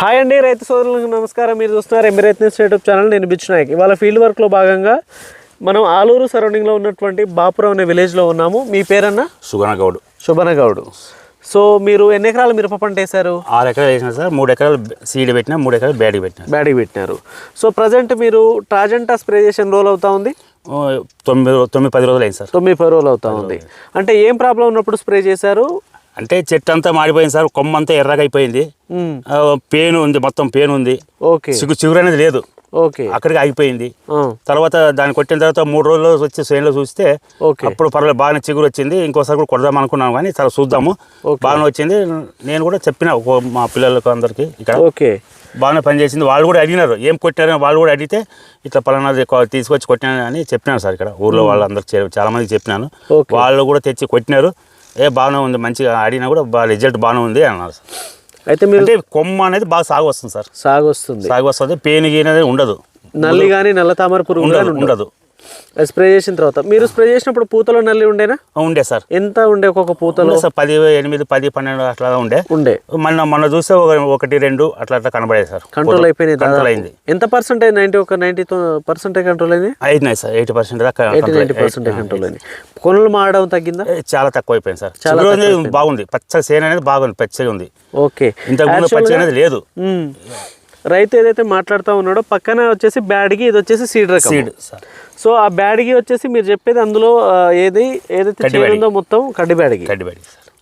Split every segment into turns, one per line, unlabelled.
Hi అండి, రైతు సోదరులకు నమస్కారం. మీరు చూస్తున్నారు ఎంబీ రైతు న్యూస్ యూట్యూబ్ ఛానల్. నేను బిచ్చు నాయక్. ఇవాళ ఫీల్డ్ వర్క్లో భాగంగా మనం ఆలూరు సరౌండింగ్లో ఉన్నటువంటి బాపురం అనే విలేజ్లో ఉన్నాము. మీ పేరన్నా? శుభనగౌడ్. సో మీరు ఎన్ని ఎకరాలు మిరప పంట వేశారు?
6 ఎకరాలు వేసినా సార్. 3 ఎకరాలు సీడ్ పెట్టినా, 3 ఎకరాలు బ్యాడీ పెట్టినారు.
సో ప్రజెంట్ మీరు ట్రాజెంటా స్ప్రే చేసిన రోజులు అవుతా ఉంది?
9-10 రోజులు అయింది సార్.
9-10 రోజులు అవుతా ఉంది. అంటే ఏం ప్రాబ్లం ఉన్నప్పుడు స్ప్రే చేశారు?
అంటే చెట్టు అంతా మాడిపోయింది సార్. కొమ్మ అంతా ఎర్రగా అయిపోయింది. పెయిన్ ఉంది, మొత్తం పెయిన్ ఉంది.
ఓకే.
చిగురు అనేది లేదు.
ఓకే.
అక్కడికి ఆగిపోయింది. తర్వాత దాన్ని కొట్టిన తర్వాత 3 రోజులు వచ్చి చేనులో చూస్తే అప్పుడు పర్వాలేదు, బాగానే చిగురు వచ్చింది. ఇంకోసారి కూడా కొడదాం అనుకున్నాం, కానీ సరే చూద్దాము, బాగానే వచ్చింది. నేను కూడా చెప్పిన మా పిల్లలకు అందరికి ఇక్కడ బాగానే పనిచేసింది. వాళ్ళు కూడా అడిగినారు ఏం కొట్టినారని. వాళ్ళు కూడా అడిగితే ఇట్లా పలానాది తీసుకొచ్చి కొట్టినాను అని చెప్పినాను సార్. ఇక్కడ ఊర్లో వాళ్ళందరికి చాలా మందికి చెప్పినాను. వాళ్ళు కూడా తెచ్చి కొట్టినారు. బాగానే ఉంది, మంచిగా ఆడినా కూడా బాగా రిజల్ట్ బాగానే ఉంది అన్నారు సార్.
అయితే మీరు
అంటే కొమ్మ అనేది బాగా సాగు వస్తుంది సార్. సాగు వస్తుంది. పెయిన్ అనేది ఉండదు.
నల్లి కానీ నల్ల తామర పురుగు
ఉండదు.
స్ప్రే చేసిన తర్వాత మీరు స్ప్రే చేసినప్పుడు పూతలో నల్లి ఉండేనా?
ఉండే సార్.
ఎంత ఉండే ఒక్కొక్క పూతలో?
సార్ 8, 10, 12 అట్లా ఉండే. మొన్న చూస్తే 1, 2 అట్లా కనబడేది సార్.
కంట్రోల్ అయిపోయింది. ఎంత పర్సెంటేజ్? 90% కంట్రోల్ అయింది.
అయినాయి సార్. 80% దాకా
90% కంట్రోల్ అయింది. కొనలు మారడం తగ్గిందా?
చాలా తక్కువ అయిపోయింది సార్. చాలా బాగుంది. పచ్చగా సేన అనేది బాగుంది, పచ్చగా ఉంది.
ఓకే.
ఇంతకుముందు పచ్చగా అనేది లేదు.
రైతు ఏదైతే మాట్లాడుతూ ఉన్నాడో పక్కన వచ్చేసి బ్యాడ్కి, ఇది వచ్చేసి సీడ్ సార్. సో ఆ బ్యాడ్కి వచ్చేసి మీరు చెప్పేది అందులో ఏదైతే చేను ఉందో మొత్తం కడ్డి బ్యాడ్కి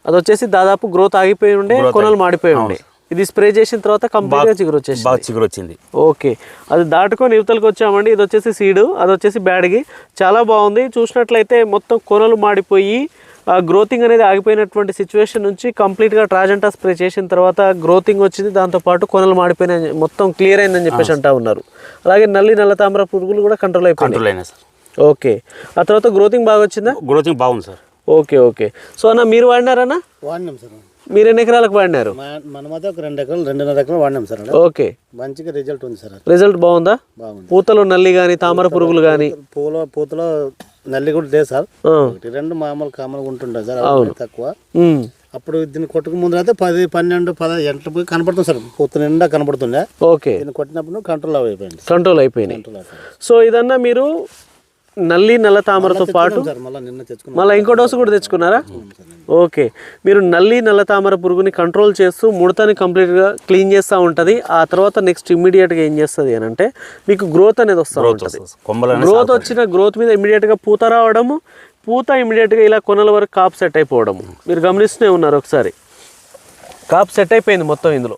అది వచ్చేసి దాదాపు గ్రోత్ ఆగిపోయి ఉండే, కొనలు మాడిపోయి ఉండే. ఇది స్ప్రే చేసిన తర్వాత కంప్లీట్గా చిగురు వచ్చింది. ఓకే. అది దాటుకొని యువతలకు వచ్చామండి. ఇది వచ్చేసి సీడ్, అది వచ్చేసి బ్యాడ్కి. చాలా బాగుంది. చూసినట్లయితే మొత్తం కొనలు మాడిపోయి గ్రోతింగ్ అనేది ఆగిపోయినటువంటి సిచ్యువేషన్ నుంచి కంప్లీట్గా ట్రాజెంటా స్ప్రే చేసిన తర్వాత గ్రోతింగ్ వచ్చింది. దాంతోపాటు కొనలు మాడిపోయిన మొత్తం క్లియర్ అయిందని చెప్పేసి అంటా ఉన్నారు. అలాగే నల్ల తామర పురుగులు కూడా కంట్రోల్ అయిపోయినాయి సార్. ఓకే. ఆ తర్వాత గ్రోతింగ్ బాగా వచ్చిందా?
గ్రోతింగ్ బాగుంది సార్.
ఓకే. సో అన్న మీరు వాడినారన్నా?
వాడినాం సార్.
మీరు ఎన్ని ఎకరాలకు వాడినారు?
మన మధ్య ఒక 2 ఎకరాలు 2.5 ఎకరాలు వాడినాం సార్.
ఓకే.
మంచిగా రిజల్ట్ ఉంది సార్.
రిజల్ట్ బాగుందా? పూతలో నల్లి కానీ తామర పురుగులు కానీ?
పూతలో నల్లి కూడా లేదు సార్. 2 మామూలు కామన్గా ఉంటుండే సార్, తక్కువ. అప్పుడు దీన్ని కొట్టుకు ముందు అయితే 10, 12, 10 ఎంట పోయి కనపడుతుంది సార్. పూత నిండా కనపడుతుండే.
ఓకే.
దీన్ని కొట్టినప్పుడు కంట్రోల్ అయిపోయింది.
సో ఇదన్నా మీరు నల్ల తామరతో పాటు మళ్ళీ ఇంకో డోసు కూడా తెచ్చుకున్నారా? ఓకే. మీరు నల్ల తామర పురుగుని కంట్రోల్ చేస్తూ ముడతని కంప్లీట్గా క్లీన్ చేస్తూ ఉంటుంది. ఆ తర్వాత నెక్స్ట్ ఇమ్మీడియట్గా ఏం చేస్తుంది అని అంటే మీకు గ్రోత్ అనేది వస్తూ ఉంటుంది. గ్రోత్ వచ్చిన గ్రోత్ మీద ఇమ్మీడియట్గా పూత రావడము, పూత ఇమ్మీడియట్గా ఇలా కొనల వరకు కాపు సెట్ అయిపోవడము మీరు గమనిస్తూనే ఉన్నారు. ఒకసారి కాపు సెట్ అయిపోయింది మొత్తం ఇందులో.